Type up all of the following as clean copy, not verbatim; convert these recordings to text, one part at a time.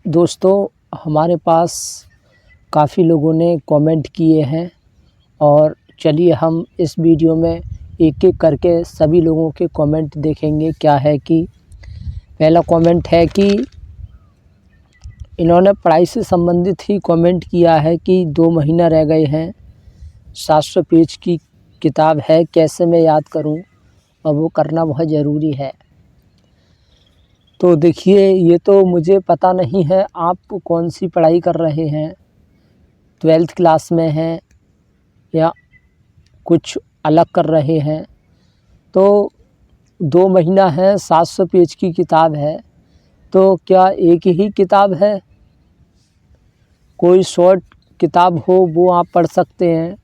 दोस्तों, हमारे पास काफ़ी लोगों ने कमेंट किए हैं और चलिए हम इस वीडियो में एक-एक करके सभी लोगों के कमेंट देखेंगे। क्या है कि पहला कमेंट है कि इन्होंने पढ़ाई से संबंधित ही कमेंट किया है कि 2 महीना रह गए हैं, 700 पेज की किताब है, कैसे मैं याद करूं और वो करना बहुत ज़रूरी है। तो देखिए, ये तो मुझे पता नहीं है आप कौन सी पढ़ाई कर रहे हैं, 12th क्लास में हैं या कुछ अलग कर रहे हैं। तो 2 महीना है, 700 पेज की किताब है, तो क्या एक ही किताब है? कोई शॉर्ट किताब हो वो आप पढ़ सकते हैं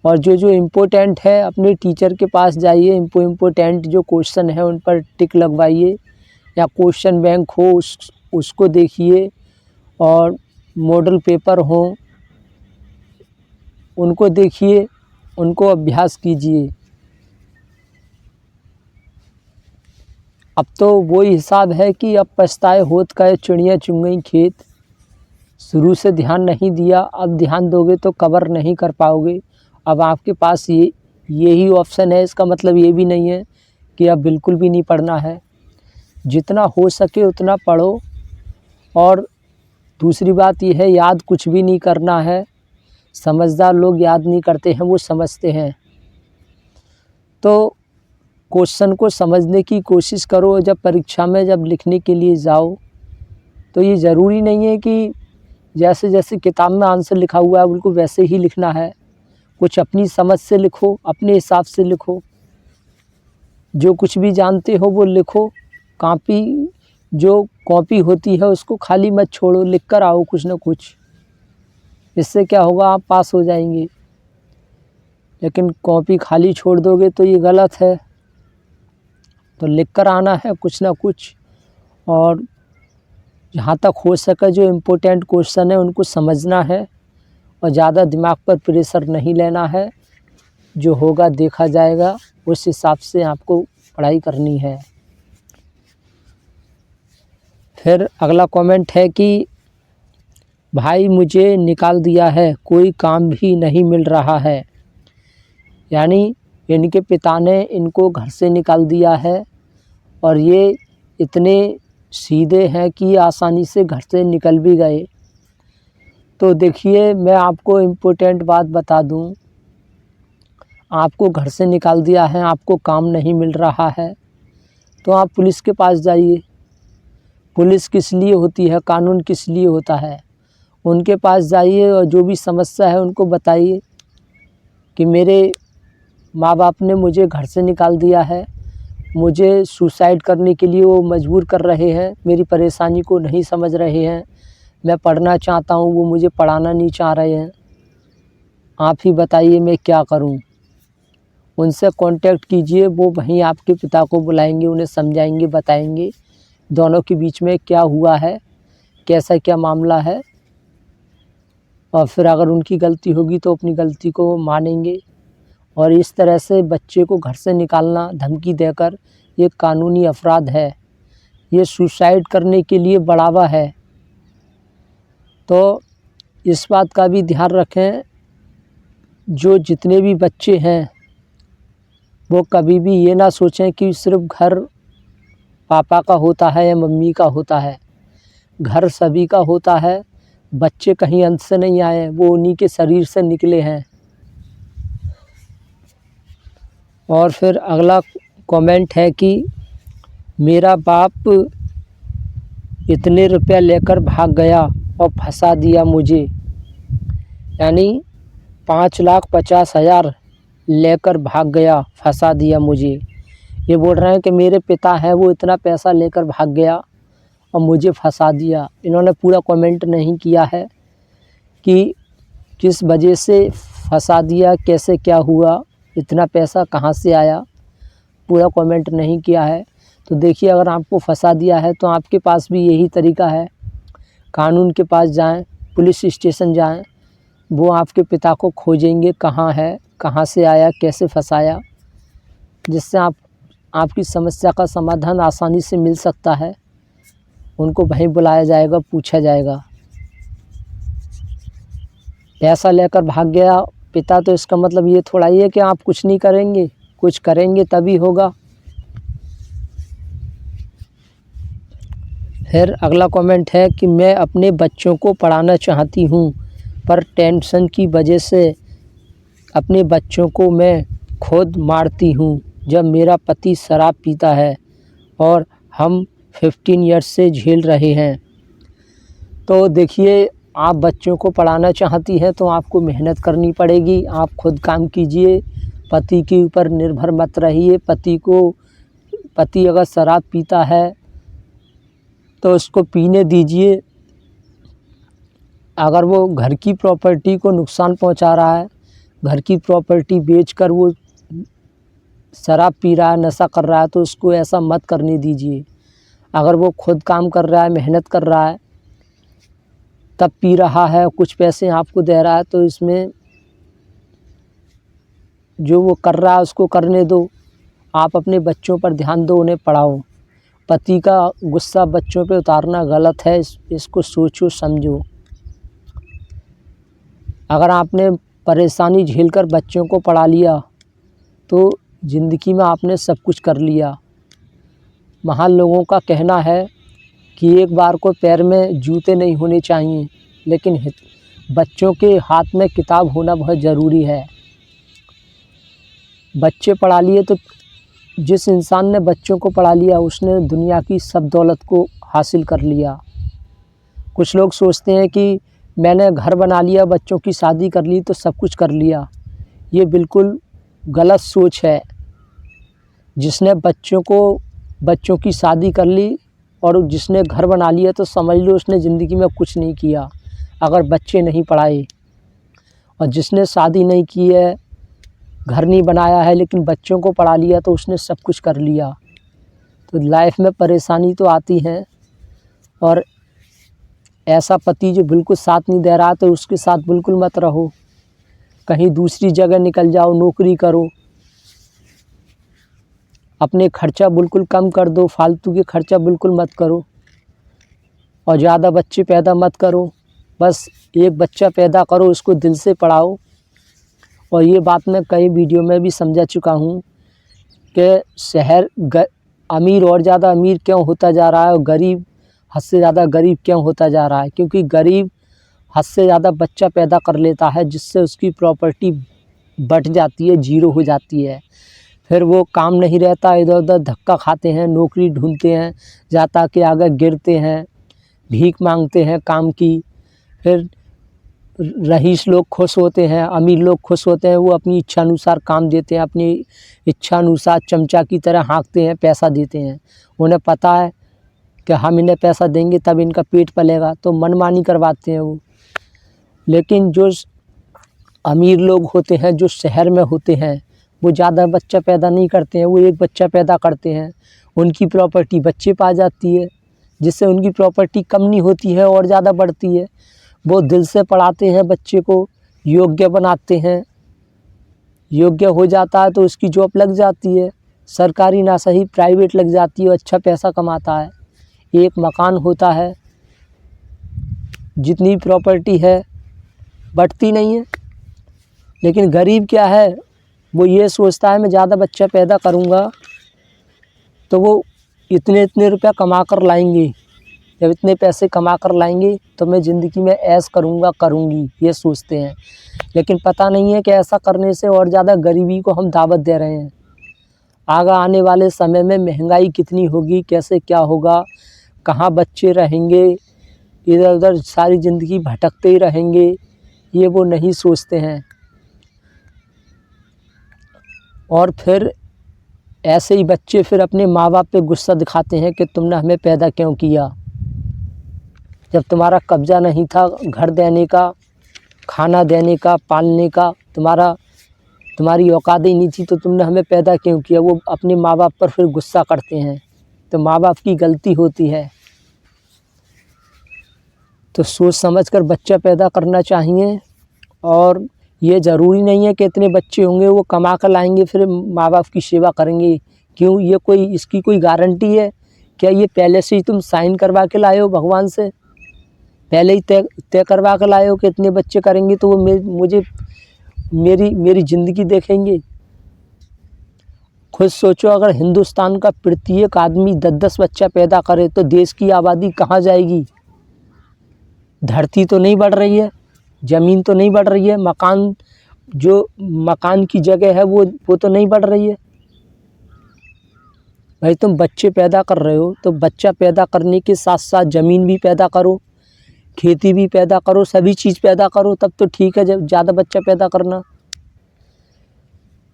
और जो इम्पोर्टेंट है अपने टीचर के पास जाइए, इम्पोर्टेंट जो क्वेश्चन है उन पर टिक लगवाइए या क्वेश्चन बैंक हो उसको देखिए और मॉडल पेपर हो उनको देखिए, उनको अभ्यास कीजिए। अब तो वही हिसाब है कि अब पछताए होत कहे चिड़िया चुग गई खेत। शुरू से ध्यान नहीं दिया, अब ध्यान दोगे तो कवर नहीं कर पाओगे। अब आपके पास यही ऑप्शन है, इसका मतलब ये भी नहीं है कि अब बिल्कुल भी नहीं पढ़ना है। जितना हो सके उतना पढ़ो और दूसरी बात यह है, याद कुछ भी नहीं करना है। समझदार लोग याद नहीं करते हैं, वो समझते हैं। तो क्वेश्चन को समझने की कोशिश करो। जब परीक्षा में जब लिखने के लिए जाओ तो ये ज़रूरी नहीं है कि जैसे जैसे किताब में आंसर लिखा हुआ है बिल्कुल वैसे ही लिखना है। कुछ अपनी समझ से लिखो, अपने हिसाब से लिखो, जो कुछ भी जानते हो वो लिखो। जो कॉपी होती है उसको खाली मत छोड़ो, लिख कर आओ कुछ ना कुछ। इससे क्या होगा, आप पास हो जाएंगे। लेकिन कॉपी खाली छोड़ दोगे तो ये गलत है। तो लिख कर आना है कुछ ना कुछ और जहाँ तक हो सके जो इम्पोर्टेंट क्वेश्चन है उनको समझना है और ज़्यादा दिमाग पर प्रेशर नहीं लेना है। जो होगा देखा जाएगा, उस हिसाब से आपको पढ़ाई करनी है। फिर अगला कमेंट है कि भाई मुझे निकाल दिया है, कोई काम भी नहीं मिल रहा है। यानी इनके पिता ने इनको घर से निकाल दिया है और ये इतने सीधे हैं कि आसानी से घर से निकल भी गए। तो देखिए, मैं आपको इम्पोर्टेंट बात बता दूं, आपको घर से निकाल दिया है, आपको काम नहीं मिल रहा है, तो आप पुलिस के पास जाइए। पुलिस किस लिए होती है, कानून किस लिए होता है? उनके पास जाइए और जो भी समस्या है उनको बताइए कि मेरे माँ बाप ने मुझे घर से निकाल दिया है, मुझे सुसाइड करने के लिए वो मजबूर कर रहे हैं, मेरी परेशानी को नहीं समझ रहे हैं। मैं पढ़ना चाहता हूँ, वो मुझे पढ़ाना नहीं चाह रहे हैं। आप ही बताइए मैं क्या करूँ? उनसे कांटेक्ट कीजिए, वो वहीं आपके पिता को बुलाएंगे, उन्हें समझाएंगे, बताएंगे दोनों के बीच में क्या हुआ है, कैसा क्या मामला है। और फिर अगर उनकी गलती होगी तो अपनी गलती को मानेंगे। और इस तरह से बच्चे को घर से निकालना धमकी देकर ये कानूनी अपराध है, ये सुसाइड करने के लिए बढ़ावा है। तो इस बात का भी ध्यान रखें, जो जितने भी बच्चे हैं वो कभी भी ये ना सोचें कि सिर्फ घर पापा का होता है या मम्मी का होता है। घर सभी का होता है। बच्चे कहीं अंत से नहीं आए, वो उन्हीं के शरीर से निकले हैं। और फिर अगला कमेंट है कि मेरा बाप इतने रुपया लेकर भाग गया और फंसा दिया मुझे। यानी 5,50,000 लेकर भाग गया, फंसा दिया मुझे। ये बोल रहे हैं कि मेरे पिता हैं, वो इतना पैसा लेकर भाग गया और मुझे फंसा दिया। इन्होंने पूरा कमेंट नहीं किया है कि किस वजह से फंसा दिया, कैसे क्या हुआ, इतना पैसा कहाँ से आया, पूरा कमेंट नहीं किया है। तो देखिए, अगर आपको फंसा दिया है तो आपके पास भी यही तरीका है, कानून के पास जाएं, पुलिस स्टेशन जाएं, वो आपके पिता को खोजेंगे कहाँ है, कहाँ से आया, कैसे फंसाया, जिससे आपकी समस्या का समाधान आसानी से मिल सकता है। उनको वहीं बुलाया जाएगा, पूछा जाएगा। पैसा लेकर भाग गया पिता तो इसका मतलब ये थोड़ा ही है कि आप कुछ नहीं करेंगे, कुछ करेंगे तभी होगा। फिर अगला कमेंट है कि मैं अपने बच्चों को पढ़ाना चाहती हूँ पर टेंशन की वजह से अपने बच्चों को मैं खुद मारती हूँ जब मेरा पति शराब पीता है और हम 15 ईयर्स से झेल रहे हैं। तो देखिए, आप बच्चों को पढ़ाना चाहती हैं तो आपको मेहनत करनी पड़ेगी। आप खुद काम कीजिए, पति के ऊपर निर्भर मत रहिए। पति अगर शराब पीता है तो उसको पीने दीजिए। अगर वो घर की प्रॉपर्टी को नुकसान पहुंचा रहा है, घर की प्रॉपर्टी बेचकर वो शराब पी रहा है, नशा कर रहा है, तो उसको ऐसा मत करने दीजिए। अगर वो खुद काम कर रहा है, मेहनत कर रहा है, तब पी रहा है, कुछ पैसे आपको दे रहा है, तो इसमें जो वो कर रहा है उसको करने दो। आप अपने बच्चों पर ध्यान दो, उन्हें पढ़ाओ। पति का गुस्सा बच्चों पे उतारना गलत है, इसको सोचो समझो। अगर आपने परेशानी झेलकर बच्चों को पढ़ा लिया तो ज़िंदगी में आपने सब कुछ कर लिया। महान लोगों का कहना है कि एक बार को पैर में जूते नहीं होने चाहिए, लेकिन बच्चों के हाथ में किताब होना बहुत ज़रूरी है। बच्चे पढ़ा लिए तो जिस इंसान ने बच्चों को पढ़ा लिया उसने दुनिया की सब दौलत को हासिल कर लिया। कुछ लोग सोचते हैं कि मैंने घर बना लिया, बच्चों की शादी कर ली तो सब कुछ कर लिया। ये बिल्कुल गलत सोच है। जिसने बच्चों की शादी कर ली और जिसने घर बना लिया तो समझ लो उसने ज़िंदगी में कुछ नहीं किया, अगर बच्चे नहीं पढ़ाए। और जिसने शादी नहीं की है, घर नहीं बनाया है, लेकिन बच्चों को पढ़ा लिया तो उसने सब कुछ कर लिया। तो लाइफ में परेशानी तो आती है, और ऐसा पति जो बिल्कुल साथ नहीं दे रहा तो उसके साथ बिल्कुल मत रहो। कहीं दूसरी जगह निकल जाओ, नौकरी करो, अपने खर्चा बिल्कुल कम कर दो, फालतू के खर्चा बिल्कुल मत करो, और ज़्यादा बच्चे पैदा मत करो। बस एक बच्चा पैदा करो, उसको दिल से पढ़ाओ। और ये बात मैं कई वीडियो में भी समझा चुका हूँ कि अमीर और ज़्यादा अमीर क्यों होता जा रहा है और गरीब हद से ज़्यादा गरीब क्यों होता जा रहा है। क्योंकि गरीब हद से ज़्यादा बच्चा पैदा कर लेता है, जिससे उसकी प्रॉपर्टी बट जाती है, जीरो हो जाती है। फिर वो काम नहीं रहता, इधर उधर धक्का खाते हैं, नौकरी ढूंढते हैं, जाता के आगे गिरते हैं, भीख मांगते हैं काम की। फिर रईस लोग खुश होते हैं, अमीर लोग खुश होते हैं, वो अपनी इच्छा अनुसार काम देते हैं, अपनी इच्छा अनुसार चमचा की तरह हाँकते हैं, पैसा देते हैं। उन्हें पता है कि हम इन्हें पैसा देंगे तब इनका पेट पलेगा, तो मनमानी करवाते हैं वो। लेकिन जो अमीर लोग होते हैं, जो शहर में होते हैं, वो ज़्यादा बच्चा पैदा नहीं करते हैं, वो एक बच्चा पैदा करते हैं। उनकी प्रॉपर्टी बच्चे पा जाती है, जिससे उनकी प्रॉपर्टी कम नहीं होती है और ज़्यादा बढ़ती है। वो दिल से पढ़ाते हैं, बच्चे को योग्य बनाते हैं, योग्य हो जाता है तो उसकी जॉब लग जाती है, सरकारी ना सही प्राइवेट लग जाती है, अच्छा पैसा कमाता है। एक मकान होता है, जितनी प्रॉपर्टी है बढ़ती नहीं है। लेकिन गरीब क्या है, वो ये सोचता है मैं ज़्यादा बच्चा पैदा करूँगा तो वो इतने रुपया कमा कर लाएंगे, जब इतने पैसे कमा कर लाएंगे तो मैं ज़िंदगी में ऐश करूँगी, ये सोचते हैं। लेकिन पता नहीं है कि ऐसा करने से और ज़्यादा गरीबी को हम दावत दे रहे हैं। आगे आने वाले समय में महंगाई कितनी होगी, कैसे क्या होगा, कहाँ बच्चे रहेंगे, इधर उधर सारी ज़िंदगी भटकते ही रहेंगे, ये वो नहीं सोचते हैं। और फिर ऐसे ही बच्चे फिर अपने माँ बाप पे गुस्सा दिखाते हैं कि तुमने हमें पैदा क्यों किया, जब तुम्हारा कब्ज़ा नहीं था घर देने का, खाना देने का, पालने का, तुम्हारी औकात ही नहीं थी तो तुमने हमें पैदा क्यों किया। वो अपने माँ बाप पर फिर गुस्सा करते हैं, तो माँ बाप की गलती होती है। तो सोच समझ कर बच्चा पैदा करना चाहिए। और ये ज़रूरी नहीं है कि इतने बच्चे होंगे वो कमा कर लाएंगे फिर माँ बाप की सेवा करेंगे। क्यों, ये इसकी कोई गारंटी है क्या ये पहले से ही तुम साइन करवा के लाए हो भगवान से? पहले ही तय करवा के लाए हो कि इतने बच्चे करेंगे तो वो मुझे मेरी ज़िंदगी देखेंगे? खुद सोचो, अगर हिंदुस्तान का प्रत्येक आदमी 10-10 बच्चा पैदा करे तो देश की आबादी कहाँ जाएगी? धरती तो नहीं बढ़ रही है, ज़मीन तो नहीं बढ़ रही है, मकान की जगह है वो तो नहीं बढ़ रही है। भाई तुम बच्चे पैदा कर रहे हो तो बच्चा पैदा करने के साथ साथ ज़मीन भी पैदा करो, खेती भी पैदा करो, सभी चीज़ पैदा करो, तब तो ठीक है जब ज़्यादा बच्चा पैदा करना।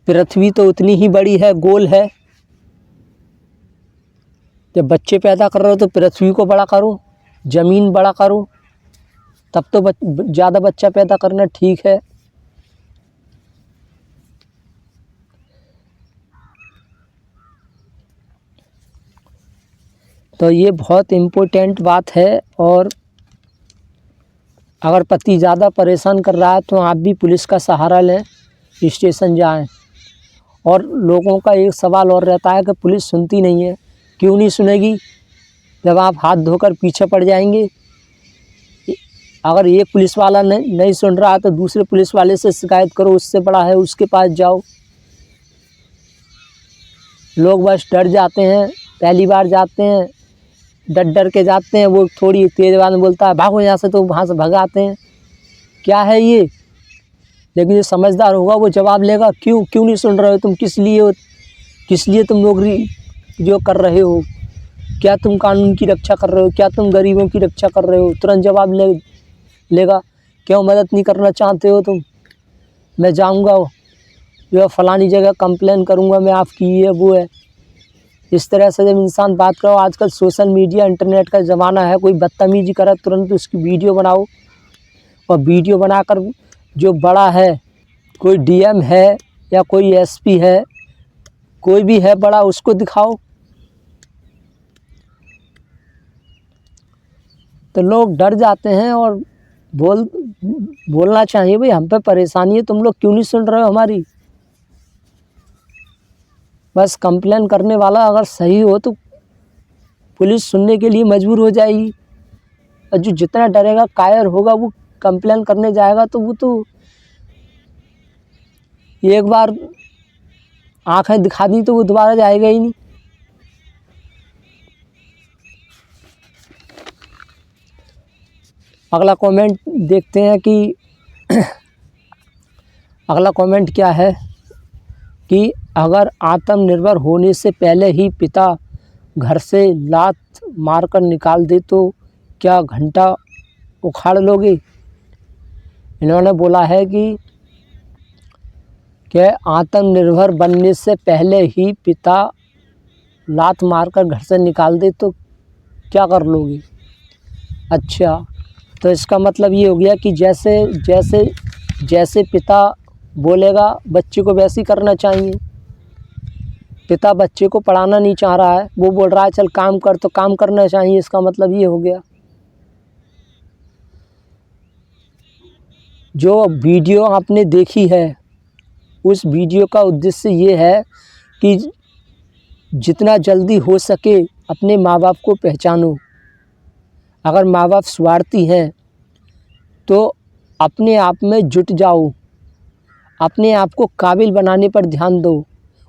पृथ्वी तो उतनी ही बड़ी है, गोल है। जब बच्चे पैदा कर रहे हो तो पृथ्वी को बड़ा करो, ज़मीन बड़ा करो, तब तो ज़्यादा बच्चा पैदा करना ठीक है। तो ये बहुत इम्पोर्टेंट बात है। और अगर पति ज़्यादा परेशान कर रहा है तो आप भी पुलिस का सहारा लें, स्टेशन जाएं। और लोगों का एक सवाल और रहता है कि पुलिस सुनती नहीं है। क्यों नहीं सुनेगी? जब आप हाथ धोकर पीछे पड़ जाएंगे। अगर एक पुलिस वाला नहीं सुन रहा तो दूसरे पुलिस वाले से शिकायत करो, उससे बड़ा है उसके पास जाओ। लोग बस डर जाते हैं, पहली बार जाते हैं डर के जाते हैं। वो थोड़ी तेज़ आवाज़ में बोलता है भागो यहाँ से, तो वहाँ से भगाते हैं। क्या है ये? लेकिन जो समझदार होगा वो जवाब लेगा, क्यों नहीं सुन रहे हो तुम? किस लिए तुम नौकरी जो कर रहे हो? क्या तुम कानून की रक्षा कर रहे हो? क्या तुम गरीबों की रक्षा कर रहे हो? तुरंत जवाब लेगा। क्यों मदद नहीं करना चाहते हो तुम? मैं जाऊंगा जो फलानी जगह कंप्लेन करूंगा मैं आपकी, ये वो है। इस तरह से जब इंसान बात करो, आजकल सोशल मीडिया इंटरनेट का ज़माना है, कोई बदतमीजी करे तुरंत उसकी वीडियो बनाओ, और वीडियो बनाकर जो बड़ा है, कोई डीएम है या कोई एसपी है, कोई भी है बड़ा, उसको दिखाओ। तो लोग डर जाते हैं। और बोलना चाहिए भाई हम पे परेशानी है, तुम लोग क्यों नहीं सुन रहे हो हमारी? बस कंप्लेन करने वाला अगर सही हो तो पुलिस सुनने के लिए मजबूर हो जाएगी। और जो जितना डरेगा, कायर होगा, वो कंप्लेन करने जाएगा तो वो तो एक बार आंखें दिखा दी तो वो दोबारा जाएगा ही नहीं। अगला कमेंट देखते हैं कि अगला कमेंट क्या है कि अगर आत्मनिर्भर होने से पहले ही पिता घर से लात मारकर निकाल दे तो क्या घंटा उखाड़ लोगे? इन्होंने बोला है कि आत्मनिर्भर बनने से पहले ही पिता लात मारकर घर से निकाल दे तो क्या कर लोगे? अच्छा, तो इसका मतलब ये हो गया कि जैसे पिता बोलेगा बच्चे को वैसे ही करना चाहिए। पिता बच्चे को पढ़ाना नहीं चाह रहा है, वो बोल रहा है चल काम कर, तो काम करना चाहिए। इसका मतलब ये हो गया। जो वीडियो आपने देखी है, उस वीडियो का उद्देश्य ये है कि जितना जल्दी हो सके अपने माँ बाप को पहचानो। अगर माँ बाप स्वार्थी हैं तो अपने आप में जुट जाओ, अपने आप को काबिल बनाने पर ध्यान दो,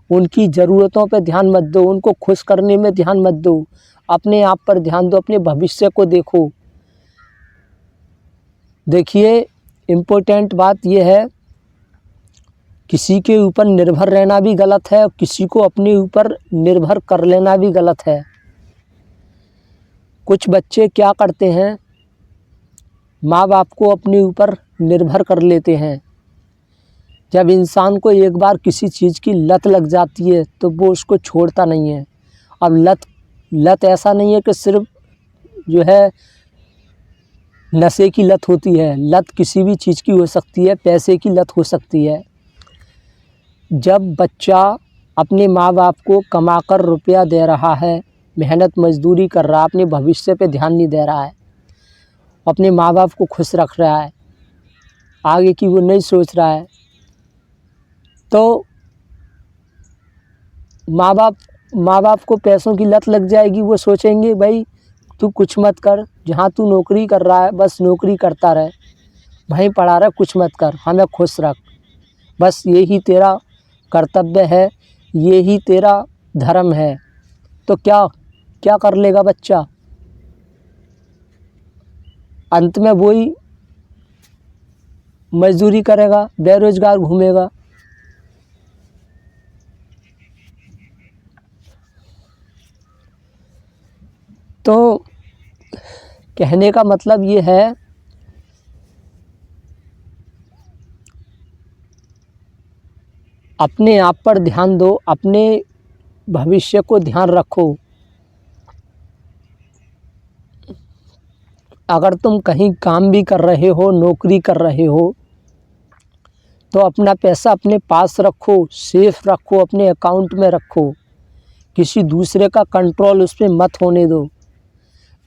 उनकी ज़रूरतों पर ध्यान मत दो, उनको खुश करने में ध्यान मत दो, अपने आप पर ध्यान दो, अपने भविष्य को देखो। देखिए, इम्पोर्टेंट बात यह है, किसी के ऊपर निर्भर रहना भी गलत है और किसी को अपने ऊपर निर्भर कर लेना भी गलत है। कुछ बच्चे क्या करते हैं, माँ बाप को अपने ऊपर निर्भर कर लेते हैं। जब इंसान को एक बार किसी चीज़ की लत लग जाती है तो वो उसको छोड़ता नहीं है। अब लत ऐसा नहीं है कि सिर्फ जो है नशे की लत होती है, लत किसी भी चीज़ की हो सकती है, पैसे की लत हो सकती है। जब बच्चा अपने माँ बाप को कमाकर रुपया दे रहा है, मेहनत मजदूरी कर रहा है, अपने भविष्य पे ध्यान नहीं दे रहा है, अपने माँ बाप को खुश रख रहा है, आगे की वो नहीं सोच रहा है, तो माँ बाप माँ बाप को पैसों की लत लग जाएगी, वो सोचेंगे भाई तू कुछ मत कर, जहाँ तू नौकरी कर रहा है बस नौकरी करता रहे, वहीं पढ़ा रहा, कुछ मत कर, हमें खुश रख, बस यही तेरा कर्तव्य है, यही तेरा धर्म है। तो क्या क्या कर लेगा बच्चा? अंत में वही मजदूरी करेगा, बेरोजगार घूमेगा। तो कहने का मतलब ये है अपने आप पर ध्यान दो, अपने भविष्य को ध्यान रखो। अगर तुम कहीं काम भी कर रहे हो, नौकरी कर रहे हो, तो अपना पैसा अपने पास रखो, सेफ रखो, अपने अकाउंट में रखो। किसी दूसरे का कंट्रोल उस पर मत होने दो।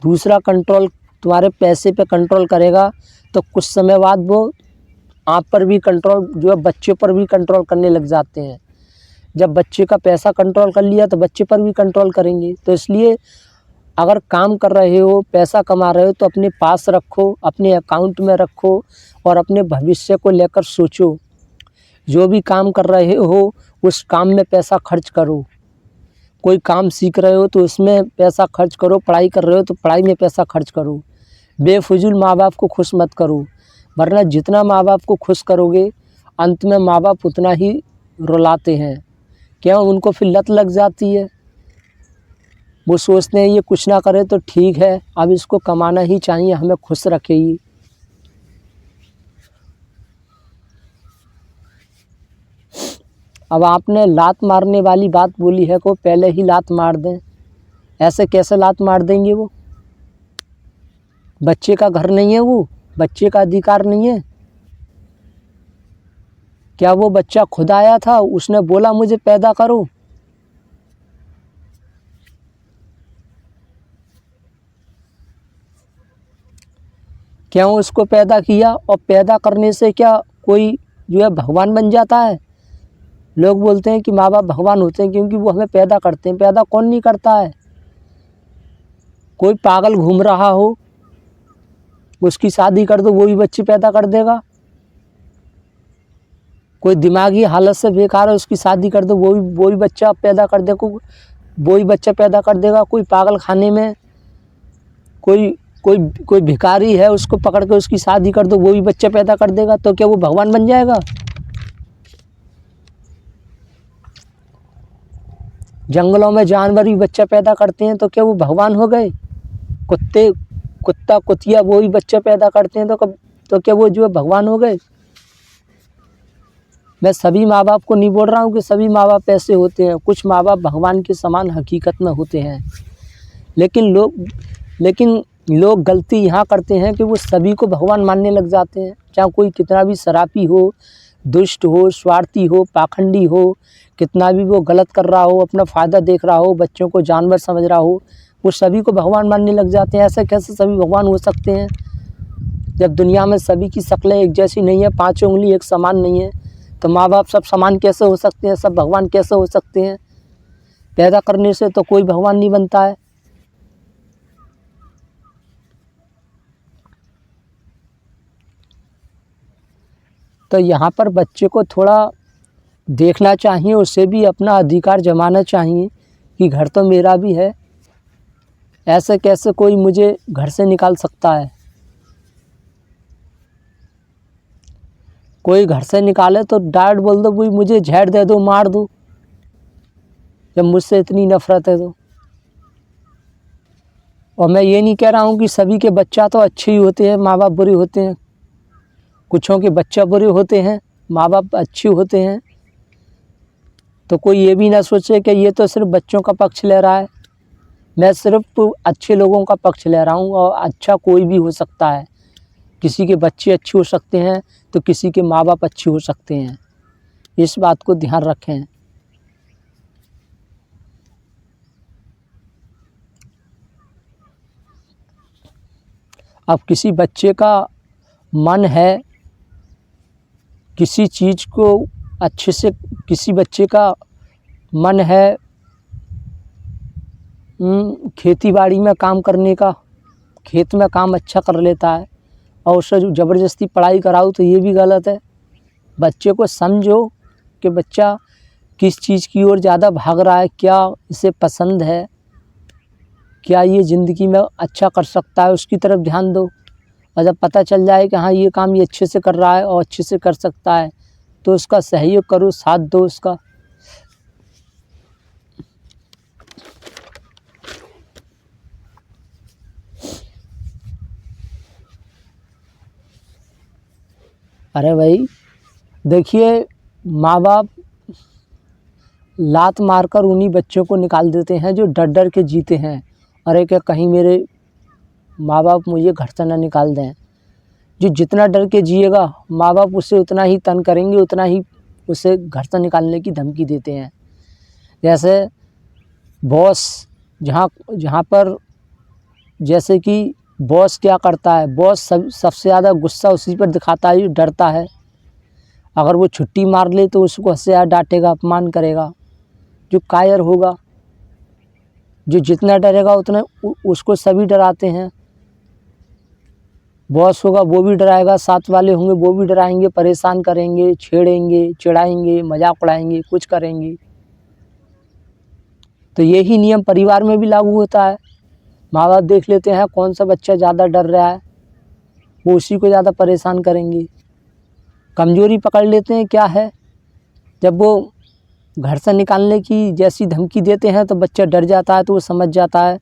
दूसरा कंट्रोल तुम्हारे पैसे पे कंट्रोल करेगा तो कुछ समय बाद वो आप पर भी कंट्रोल, जो है बच्चे पर भी कंट्रोल करने लग जाते हैं। जब बच्चे का पैसा कंट्रोल कर लिया तो बच्चे पर भी कंट्रोल करेंगे। तो इसलिए अगर काम कर रहे हो, पैसा कमा रहे हो, तो अपने पास रखो, अपने अकाउंट में रखो और अपने भविष्य को लेकर सोचो। जो भी काम कर रहे हो उस काम में पैसा खर्च करो। कोई काम सीख रहे हो तो उसमें पैसा खर्च करो, पढ़ाई कर रहे हो तो पढ़ाई में पैसा खर्च करो। बेफिजूल माँ बाप को खुश मत करो, वरना जितना माँ बाप को खुश करोगे अंत में माँ बाप उतना ही रुलाते हैं। क्यों? उनको फिर लत लग जाती है। वो सोचते हैं ये कुछ ना करे तो ठीक है, अब इसको कमाना ही चाहिए, हमें खुश रखेगी। अब आपने लात मारने वाली बात बोली है को पहले ही लात मार दें, ऐसे कैसे लात मार देंगे? वो बच्चे का घर नहीं है, वो बच्चे का अधिकार नहीं है। क्या वो बच्चा खुद आया था, उसने बोला मुझे पैदा करो? क्या उसको पैदा किया? और पैदा करने से क्या कोई जो है भगवान बन जाता है? लोग बोलते हैं कि माँ बाप भगवान होते हैं क्योंकि वो हमें पैदा करते हैं। पैदा कौन नहीं करता है? कोई पागल घूम रहा हो उसकी शादी कर दो, वो भी बच्चे पैदा कर देगा। कोई दिमागी हालत से बेकार है उसकी शादी कर दो, वो भी बच्चा पैदा कर देगा, वो भी बच्चा पैदा कर देगा। कोई पागल खाने में कोई कोई कोई भिखारी है, उसको पकड़ के उसकी शादी कर दो, वो भी बच्चा पैदा कर देगा। तो क्या वो भगवान बन जाएगा? जंगलों में जानवर भी बच्चा पैदा करते हैं, तो क्या वो भगवान हो गए? कुत्ता कुतिया वो भी बच्चा पैदा करते हैं, तो क्या वो जो है भगवान हो गए? मैं सभी माँ बाप को नहीं बोल रहा हूँ कि सभी माँ बाप ऐसे होते हैं। कुछ माँ बाप भगवान के समान हकीकत में होते हैं, लेकिन लोग गलती यहाँ करते हैं कि वो सभी को भगवान मानने लग जाते हैं। चाहे कोई कितना भी शराबी हो, दुष्ट हो, स्वार्थी हो, पाखंडी हो, कितना भी वो गलत कर रहा हो, अपना फ़ायदा देख रहा हो, बच्चों को जानवर समझ रहा हो, वो सभी को भगवान मानने लग जाते हैं। ऐसे कैसे सभी भगवान हो सकते हैं? जब दुनिया में सभी की शक्लें एक जैसी नहीं है, पाँचों उंगली एक समान नहीं है, तो माँ बाप सब समान कैसे हो सकते हैं? सब भगवान कैसे हो सकते हैं? पैदा करने से तो कोई भगवान नहीं बनता है। तो यहाँ पर बच्चे को थोड़ा देखना चाहिए, उसे भी अपना अधिकार जमाना चाहिए कि घर तो मेरा भी है, ऐसे कैसे कोई मुझे घर से निकाल सकता है? कोई घर से निकाले तो डायरेक्ट बोल दो भाई मुझे झेड़ दे दो, मार दो, जब मुझसे इतनी नफरत है तो। और मैं ये नहीं कह रहा हूँ कि सभी के बच्चा तो अच्छे ही होते हैं, माँ बाप बुरे होते हैं। कुछों के बच्चा बुरे होते हैं, माँ बाप अच्छे होते हैं। तो कोई ये भी ना सोचे कि ये तो सिर्फ बच्चों का पक्ष ले रहा है। मैं सिर्फ अच्छे लोगों का पक्ष ले रहा हूँ, और अच्छा कोई भी हो सकता है। किसी के बच्चे अच्छे हो सकते हैं तो किसी के माँ बाप अच्छे हो सकते हैं। इस बात को ध्यान रखें। अब किसी बच्चे का मन है किसी चीज़ को अच्छे से, किसी बच्चे का मन है खेती बाड़ी में काम करने का, खेत में काम अच्छा कर लेता है, और उससे जो ज़बरदस्ती पढ़ाई कराओ तो ये भी गलत है। बच्चे को समझो कि बच्चा किस चीज़ की ओर ज़्यादा भाग रहा है, क्या इसे पसंद है, क्या ये ज़िंदगी में अच्छा कर सकता है, उसकी तरफ ध्यान दो। और जब पता चल जाए कि हाँ ये काम ये अच्छे से कर रहा है और अच्छे से कर सकता है, तो उसका सहयोग करो, साथ दो उसका। अरे भाई देखिए, माँ बाप लात मारकर उन्हीं बच्चों को निकाल देते हैं जो डर डर के जीते हैं। अरे क्या कहीं मेरे माँ बाप मुझे घर से ना निकाल दें। जो जितना डर के जिएगा, माँ बाप उससे उतना ही तंग करेंगे, उतना ही उसे घर से निकालने की धमकी देते हैं। जैसे बॉस, जहाँ पर जैसे कि बॉस क्या करता है, बॉस सबसे ज़्यादा गुस्सा उसी पर दिखाता है जो डरता है। अगर वो छुट्टी मार ले तो उसको हंसे या डांटेगा, अपमान करेगा। जो कायर होगा, जो जितना डरेगा उतना उसको सभी डराते हैं। बॉस होगा वो भी डराएगा, साथ वाले होंगे वो भी डराएंगे, परेशान करेंगे, छेड़ेंगे, चिढ़ाएंगे, मजाक उड़ाएंगे, कुछ करेंगे। तो यही नियम परिवार में भी लागू होता है। माँ बाप देख लेते हैं कौन सा बच्चा ज़्यादा डर रहा है, वो उसी को ज़्यादा परेशान करेंगे। कमज़ोरी पकड़ लेते हैं क्या है, जब वो घर से निकालने की जैसी धमकी देते हैं तो बच्चा डर जाता है, तो वो समझ जाता है।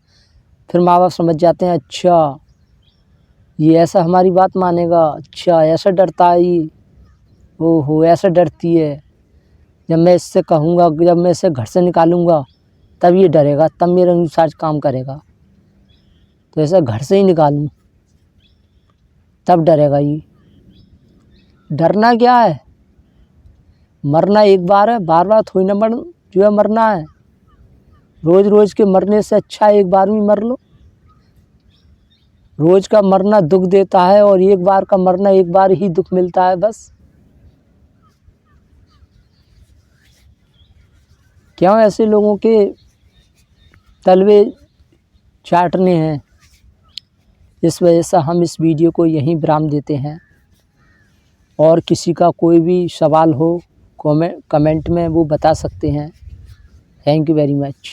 फिर माँ बाप समझ जाते हैं, अच्छा ये ऐसा हमारी बात मानेगा, अच्छा ऐसा डरता है ये, ओहो ऐसा डरती है। जब मैं इससे कहूँगा, जब मैं इसे घर से निकालूँगा तब ये डरेगा, तब मेरे अनुसार काम करेगा। तो ऐसा घर से ही निकालूँ तब डरेगा ये। डरना क्या है, मरना एक बार है, बार बार थोड़ी ना जो है मरना है। रोज़ रोज़ के मरने से अच्छा एक बार में मर लो। रोज़ का मरना दुख देता है और एक बार का मरना एक बार ही दुख मिलता है बस। क्यों ऐसे लोगों के तलवे चाटने हैं। इस वजह से हम इस वीडियो को यहीं विराम देते हैं। और किसी का कोई भी सवाल हो कमेंट में वो बता सकते हैं। Thank you very much.